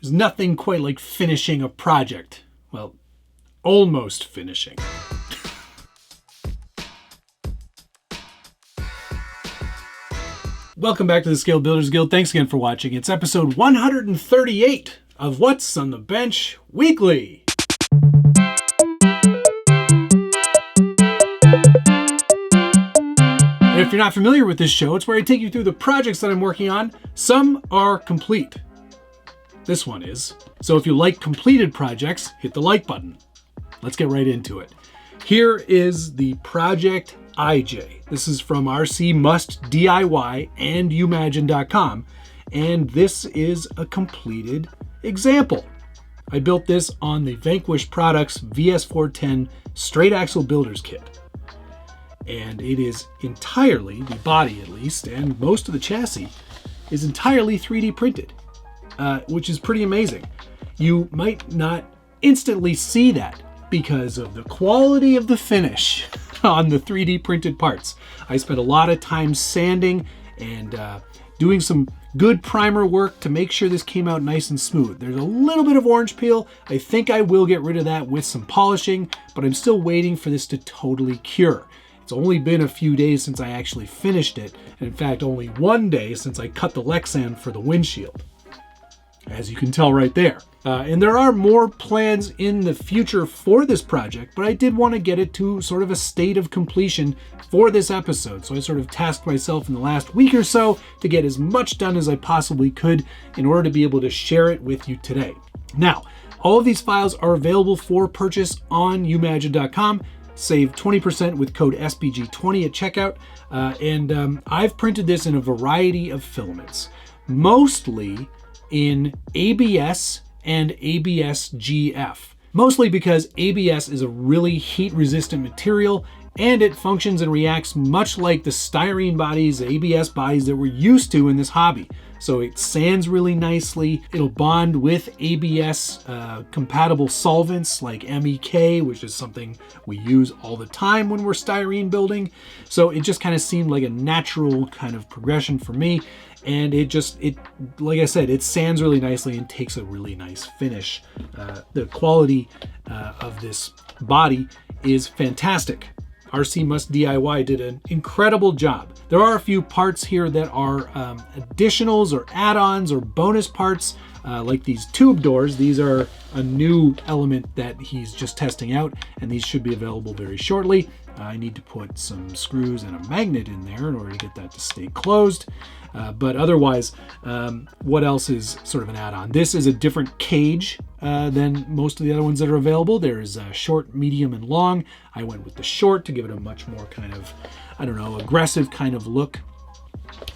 There's nothing quite like finishing a project. Well, almost finishing. Welcome back to the Scale Builders Guild. Thanks again for watching. It's episode 138 of What's on the Bench Weekly. And if you're not familiar with this show, it's where I take you through the projects that I'm working on. Some are complete. This one is. So if you like completed projects, hit the like button. Let's get right into it. Here is the Project IJ. This is from RCMustDIY and YouMagine.com, and this is a completed example. I built this on the Vanquish Products VS410 straight axle builder's kit. And it is entirely, the body at least, and most of the chassis is entirely 3D printed, which is pretty amazing. You might not instantly see that because of the quality of the finish on the 3D printed parts. I spent a lot of time sanding and doing some good primer work to make sure this came out nice and smooth. There's a little bit of orange peel. I think I will get rid of that with some polishing, but I'm still waiting for this to totally cure. It's only been a few days since I actually finished it, and in fact only one day since I cut the Lexan for the windshield, as you can tell right there. And there are more plans in the future for this project, but I did want to get it to sort of a state of completion for this episode. So I sort of tasked myself in the last week or so to get as much done as I possibly could in order to be able to share it with you today. Now, all of these files are available for purchase on YouMagine.com. Save 20% with code SBG20 at checkout. And I've printed this in a variety of filaments, mostly in ABS and ABS-GF. Mostly because ABS is a really heat-resistant material and it functions and reacts much like the styrene bodies, the ABS bodies that we're used to in this hobby. So it sands really nicely. It'll bond with ABS compatible solvents like MEK, which is something we use all the time when we're styrene building. So it just kind of seemed like a natural kind of progression for me. And it like I said, it sands really nicely and takes a really nice finish. The quality of this body is fantastic. RCMustDIY did an incredible job. There are a few parts here that are additionals or add-ons or bonus parts, like these tube doors. These are a new element that he's just testing out, and these should be available very shortly. I need to put some screws and a magnet in there in order to get that to stay closed. But otherwise, what else is sort of an add-on? This is a different cage than most of the other ones that are available. There's short, medium, and long. I went with the short to give it a much more kind of, aggressive kind of look.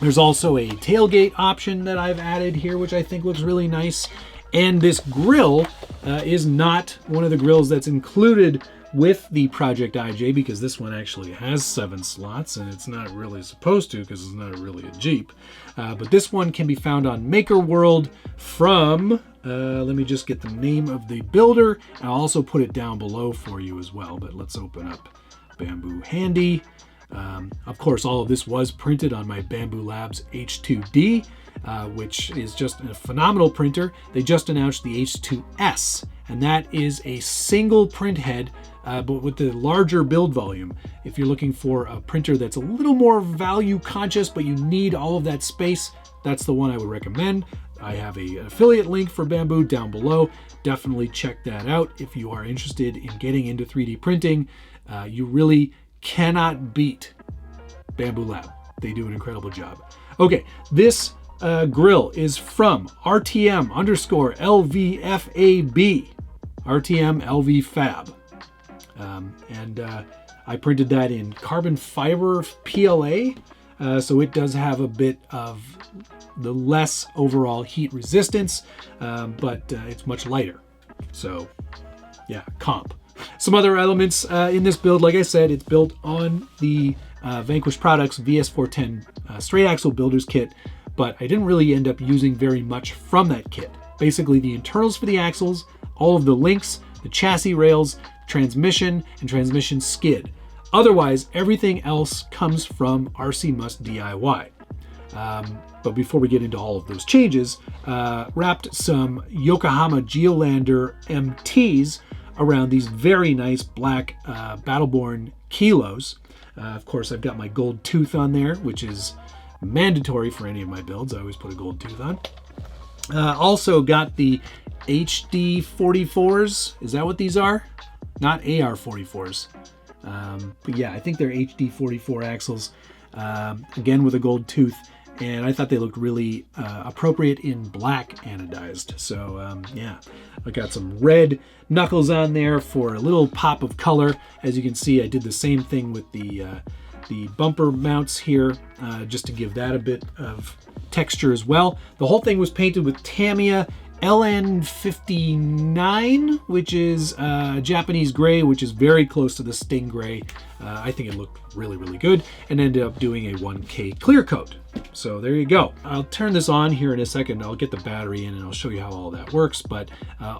There's also a tailgate option that I've added here, which I think looks really nice. And this grill is not one of the grills that's included with the Project IJ, because this one actually has 7 slots and it's not really supposed to because it's not really a Jeep. But this one can be found on Maker World from, let me just get the name of the builder. I'll also put it down below for you as well, but let's open up Bamboo Handy. Of course, all of this was printed on my Bamboo Labs H2D, which is just a phenomenal printer. They just announced the H2S, and that is a single print head, but with the larger build volume. If you're looking for a printer that's a little more value conscious, but you need all of that space, that's the one I would recommend. I have an affiliate link for Bamboo down below. Definitely check that out if you are interested in getting into 3D printing. You really cannot beat Bamboo Lab. They do an incredible job. Okay, this grill is from RTM_LVFAB, RTM LV Fab. And I printed that in carbon fiber PLA, so it does have a bit of the less overall heat resistance, but it's much lighter. So yeah, comp. Some other elements in this build, like I said, it's built on the Vanquish Products VS410 straight axle builder's kit, but I didn't really end up using very much from that kit. Basically the internals for the axles, all of the links, the chassis rails, transmission, and transmission skid. Otherwise, everything else comes from RCMustDIY. But before we get into all of those changes, wrapped some Yokohama Geolander MTs around these very nice black Battleborn kilos. Of course, I've got my gold tooth on there, which is mandatory for any of my builds. I always put a gold tooth on. Also got the HD 44s. Is that what these are? Not AR 44s. But yeah, I think they're HD 44 axles. Again, with a gold tooth. And I thought they looked really appropriate in black anodized. So yeah, I got some red knuckles on there for a little pop of color. As you can see, I did the same thing with the bumper mounts here, just to give that a bit of texture as well. The whole thing was painted with Tamiya LN59, which is Japanese gray, which is very close to the Sting gray. I think it looked really, really good, and ended up doing a 1K clear coat. So there you go. I'll turn this on here in a second. I'll get the battery in and I'll show you how all that works. But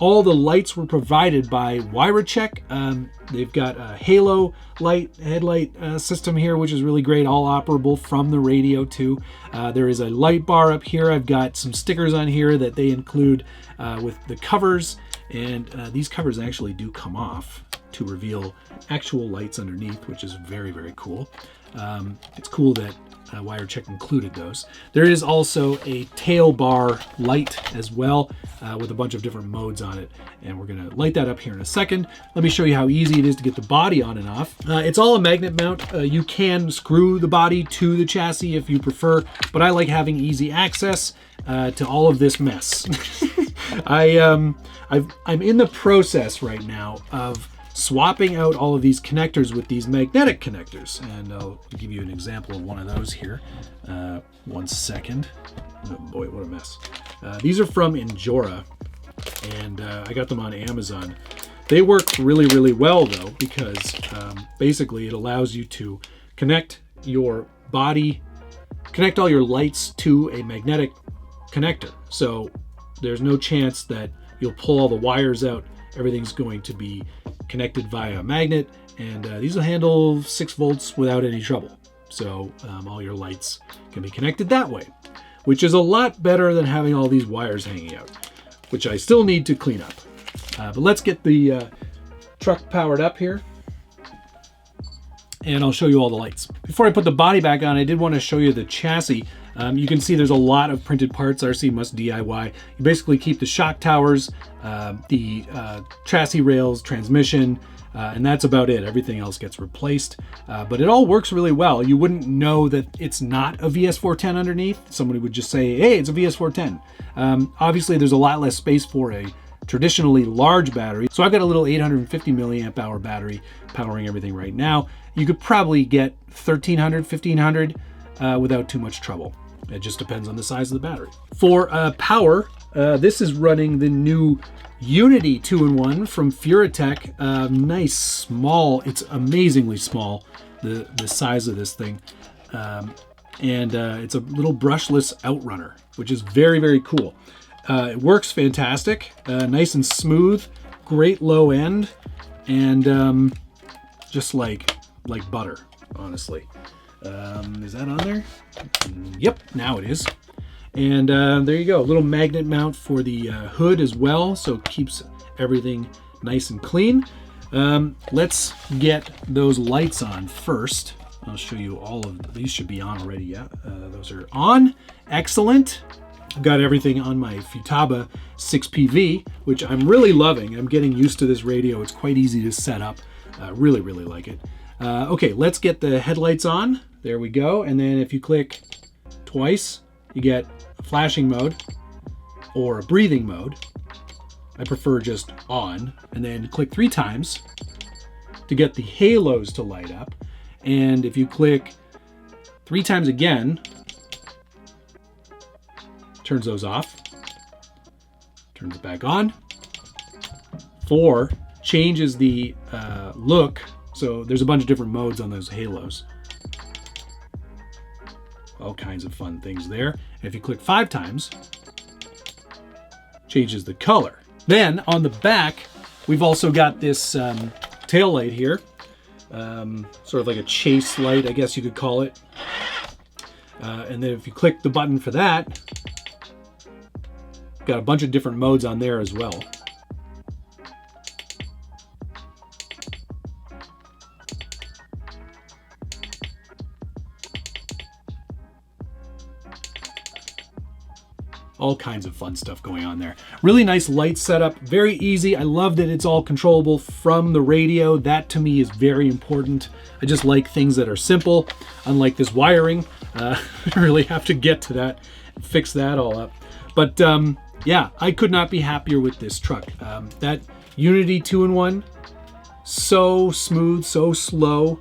all the lights were provided by WireCheck. They've got a halo light headlight system here, which is really great, all operable from the radio too. There is a light bar up here. I've got some stickers on here that they include with the covers, and these covers actually do come off to reveal actual lights underneath, which is very, very cool. It's cool that WireCheck included those. There is also a tail bar light as well, with a bunch of different modes on it, and we're gonna light that up here in a second. Let me show you how easy it is to get the body on and off. It's all a magnet mount. You can screw the body to the chassis if you prefer, but I like having easy access to all of this mess. I'm in the process right now of swapping out all of these connectors with these magnetic connectors, and I'll give you an example of one of those here. 1 second. Oh boy, what a mess. These are from Injora, and I got them on Amazon. They work really, really well though, because basically it allows you to connect your body, connect all your lights to a magnetic connector. So there's no chance that you'll pull all the wires out. Everything's going to be connected via a magnet, and these will handle 6 volts without any trouble. So all your lights can be connected that way, which is a lot better than having all these wires hanging out, which I still need to clean up. But let's get the truck powered up here, and I'll show you all the lights. Before I put the body back on, I did want to show you the chassis. You can see there's a lot of printed parts, RCMustDIY. You basically keep the shock towers, the chassis rails, transmission, and that's about it. Everything else gets replaced, but it all works really well. You wouldn't know that it's not a VS410 underneath. Somebody would just say, hey, it's a VS410. Obviously, there's a lot less space for a traditionally large battery. So I've got a little 850 milliamp hour battery powering everything right now. You could probably get 1300, 1500 without too much trouble. It just depends on the size of the battery. For power, this is running the new Unity 2-in-1 from Furatech. Nice small, it's amazingly small, the size of this thing. And it's a little brushless outrunner, which is very, very cool. It works fantastic, nice and smooth, great low end, and just like butter, honestly. Is that on there? Yep, now it is. And there you go, a little magnet mount for the hood as well, so it keeps everything nice and clean. Let's get those lights on first. I'll show you all of these. Should be on already. Yeah, those are on. Excellent. I've got everything on my Futaba 6PV, which I'm really loving. I'm getting used to this radio. It's quite easy to set up. Really, really like it. Okay, let's get the headlights on. There we go. And then if you click twice, you get a flashing mode or a breathing mode. I prefer just on. And then click 3 times to get the halos to light up. And if you click 3 times again, turns those off, turns it back on. 4 changes the look. So there's a bunch of different modes on those halos. All kinds of fun things there. And if you click 5 times, changes the color. Then on the back, we've also got this tail light here. Sort of like a chase light, I guess you could call it. And then if you click the button for that, got a bunch of different modes on there as well. All kinds of fun stuff going on there. Really nice light setup, very easy. I love that it's all controllable from the radio. That to me is very important. I just like things that are simple, unlike this wiring. I really have to get to that, fix that all up. But yeah, I could not be happier with this truck. That Unity 2-in-1, so smooth, so slow.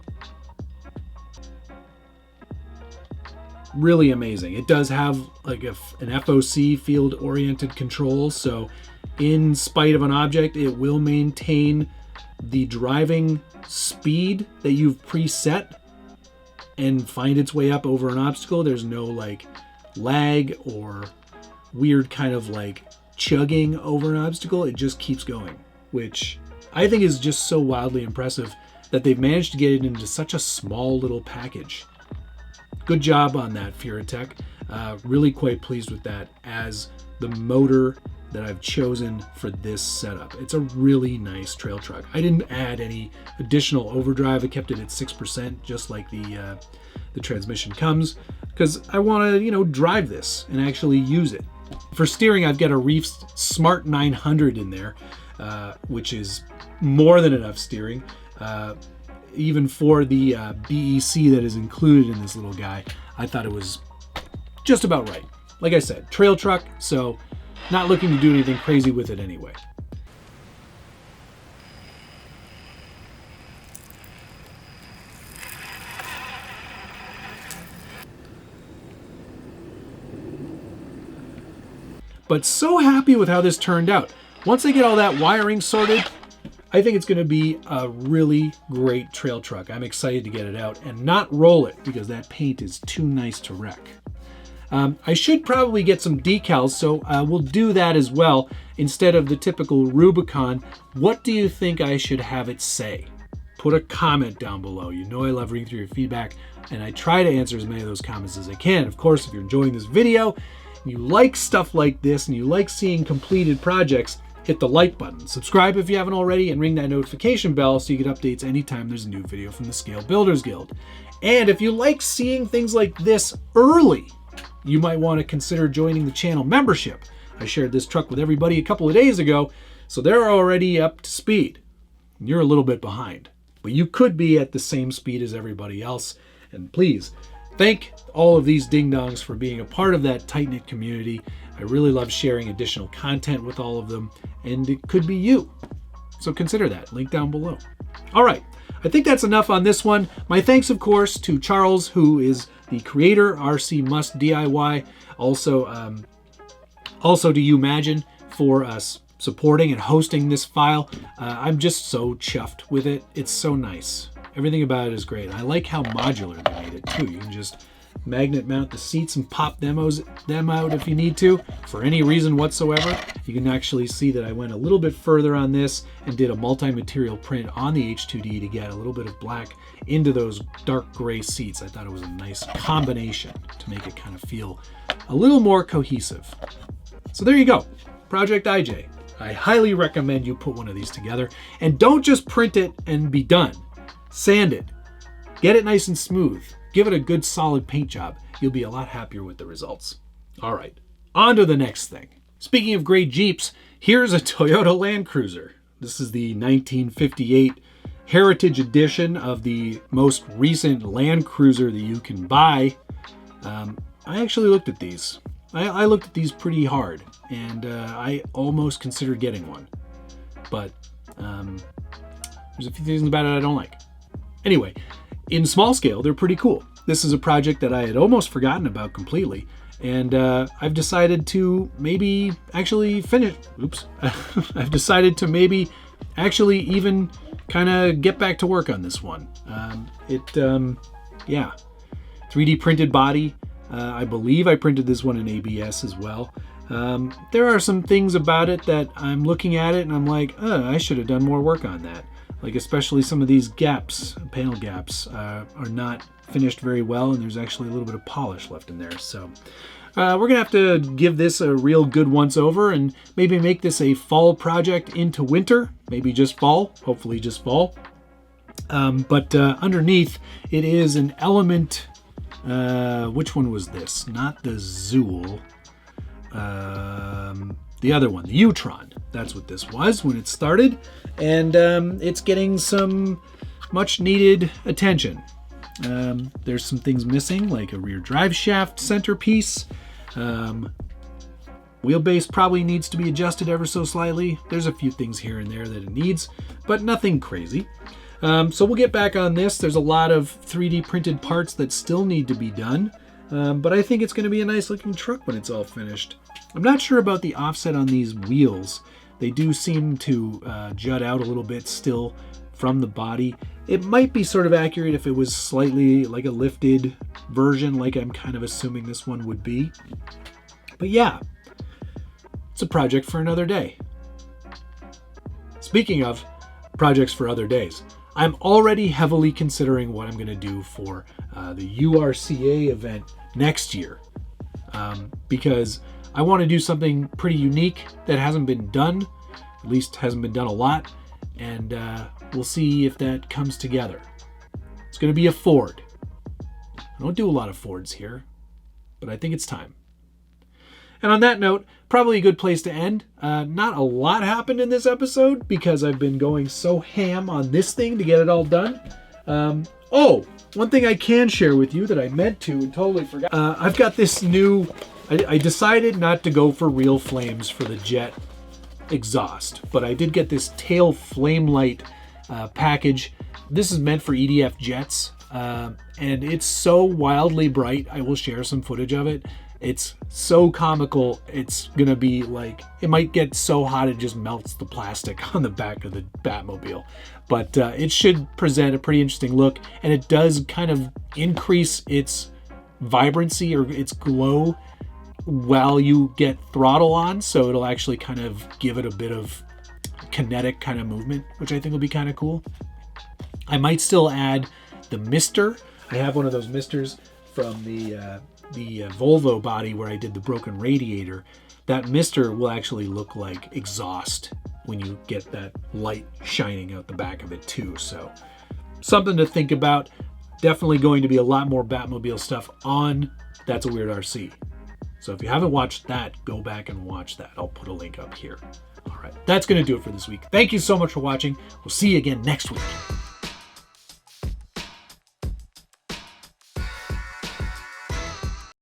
Really amazing. It does have like an FOC, field oriented control, so in spite of an object, it will maintain the driving speed that you've preset and find its way up over an obstacle. There's no like lag or weird kind of like chugging over an obstacle. It just keeps going, which I think is just so wildly impressive that they've managed to get it into such a small little package. Good job on that, Furatech. Really quite pleased with that as the motor that I've chosen for this setup. It's a really nice trail truck. I didn't add any additional overdrive. I kept it at 6%, just like the transmission comes, because I want to, drive this and actually use it. For steering, I've got a Reef Smart 900 in there, which is more than enough steering. Even for the BEC that is included in this little guy, I thought it was just about right. Like I said, trail truck, so not looking to do anything crazy with it anyway. But so happy with how this turned out. Once I get all that wiring sorted, I think it's going to be a really great trail truck. I'm excited to get it out and not roll it because that paint is too nice to wreck. I should probably get some decals, so we'll do that as well. Instead of the typical Rubicon, what do you think I should have it say? Put a comment down below. You know I love reading through your feedback, and I try to answer as many of those comments as I can. Of course, if you're enjoying this video, and you like stuff like this, and you like seeing completed projects, hit the like button, subscribe if you haven't already, and ring that notification bell so you get updates anytime there's a new video from the Scale Builders Guild. And if you like seeing things like this early, you might want to consider joining the channel membership. I shared this truck with everybody a couple of days ago, so they're already up to speed. You're a little bit behind, but you could be at the same speed as everybody else. And please, thank all of these ding-dongs for being a part of that tight-knit community. I really love sharing additional content with all of them, and it could be you. So consider that, link down below. All right, I think that's enough on this one. My thanks, of course, to Charles, who is the creator, RCMustDIY, also to YouMagine for us supporting and hosting this file. I'm just so chuffed with it. It's so nice. Everything about it is great. I like how modular they made it too. You can just magnet mount the seats and pop them out if you need to for any reason whatsoever. You can actually see that I went a little bit further on this and did a multi-material print on the H2D to get a little bit of black into those dark gray seats. I thought it was a nice combination to make it kind of feel a little more cohesive. So there you go, Project IJ. I highly recommend you put one of these together, and don't just print it and be done. Sand it, get it nice and smooth. Give it a good solid paint job. You'll be a lot happier with the results. All right, on to the next thing. Speaking of great Jeeps, here's a Toyota Land Cruiser. This is the 1958 Heritage Edition of the most recent Land Cruiser that you can buy. I actually looked at these. I looked at these pretty hard, and I almost considered getting one. But there's a few things about it I don't like. Anyway, in small scale, they're pretty cool. This is a project that I had almost forgotten about completely, and I've decided to maybe actually finish. Oops. I've decided to maybe actually even kind of get back to work on this one. Yeah, 3D printed body. I believe I printed this one in ABS as well. There are some things about it that I'm looking at it and I'm like, I should have done more work on that. Like especially some of these gaps, panel gaps, are not finished very well, and there's actually a little bit of polish left in there. So we're going to have to give this a real good once over and maybe make this a fall project into winter. Maybe just fall, hopefully just fall. But underneath, it is an Element. Which one was this? Not the Zool. The other one, the U-Tron. That's what this was when it started. And it's getting some much needed attention. There's some things missing, like a rear drive shaft centerpiece. Wheelbase probably needs to be adjusted ever so slightly. There's a few things here and there that it needs, but nothing crazy. So we'll get back on this. There's a lot of 3D printed parts that still need to be done, but I think it's going to be a nice looking truck when it's all finished. I'm not sure about the offset on these wheels. They do seem to jut out a little bit still from the body. It might be sort of accurate if it was slightly like a lifted version, like I'm kind of assuming this one would be. But yeah, it's a project for another day. Speaking of projects for other days, I'm already heavily considering what I'm going to do for the URCA event next year, because I want to do something pretty unique that hasn't been done, at least hasn't been done a lot, and we'll see if that comes together. It's going to be a Ford. I don't do a lot of Fords here, but I think it's time. And on that note, probably a good place to end. Not a lot happened in this episode because I've been going so ham on this thing to get it all done. One thing I can share with you that I meant to and totally forgot. I've got this new... I decided not to go for real flames for the jet exhaust, but I did get this tail flame light package. This is meant for EDF jets, and it's so wildly bright. I will share some footage of it. It's so comical. It's gonna be like, it might get so hot it just melts the plastic on the back of the Batmobile. But it should present a pretty interesting look, and it does kind of increase its vibrancy or its glow while you get throttle on, so it'll actually kind of give it a bit of kinetic kind of movement, which I think will be kind of cool. I might still add the mister. I have one of those misters from the Volvo body where I did the broken radiator. That mister will actually look like exhaust when you get that light shining out the back of it too. So something to think about. Definitely going to be a lot more Batmobile stuff on That's a Weird RC. So if you haven't watched that, go back and watch that. I'll put a link up here. All right, that's going to do it for this week. Thank you so much for watching. We'll see you again next week.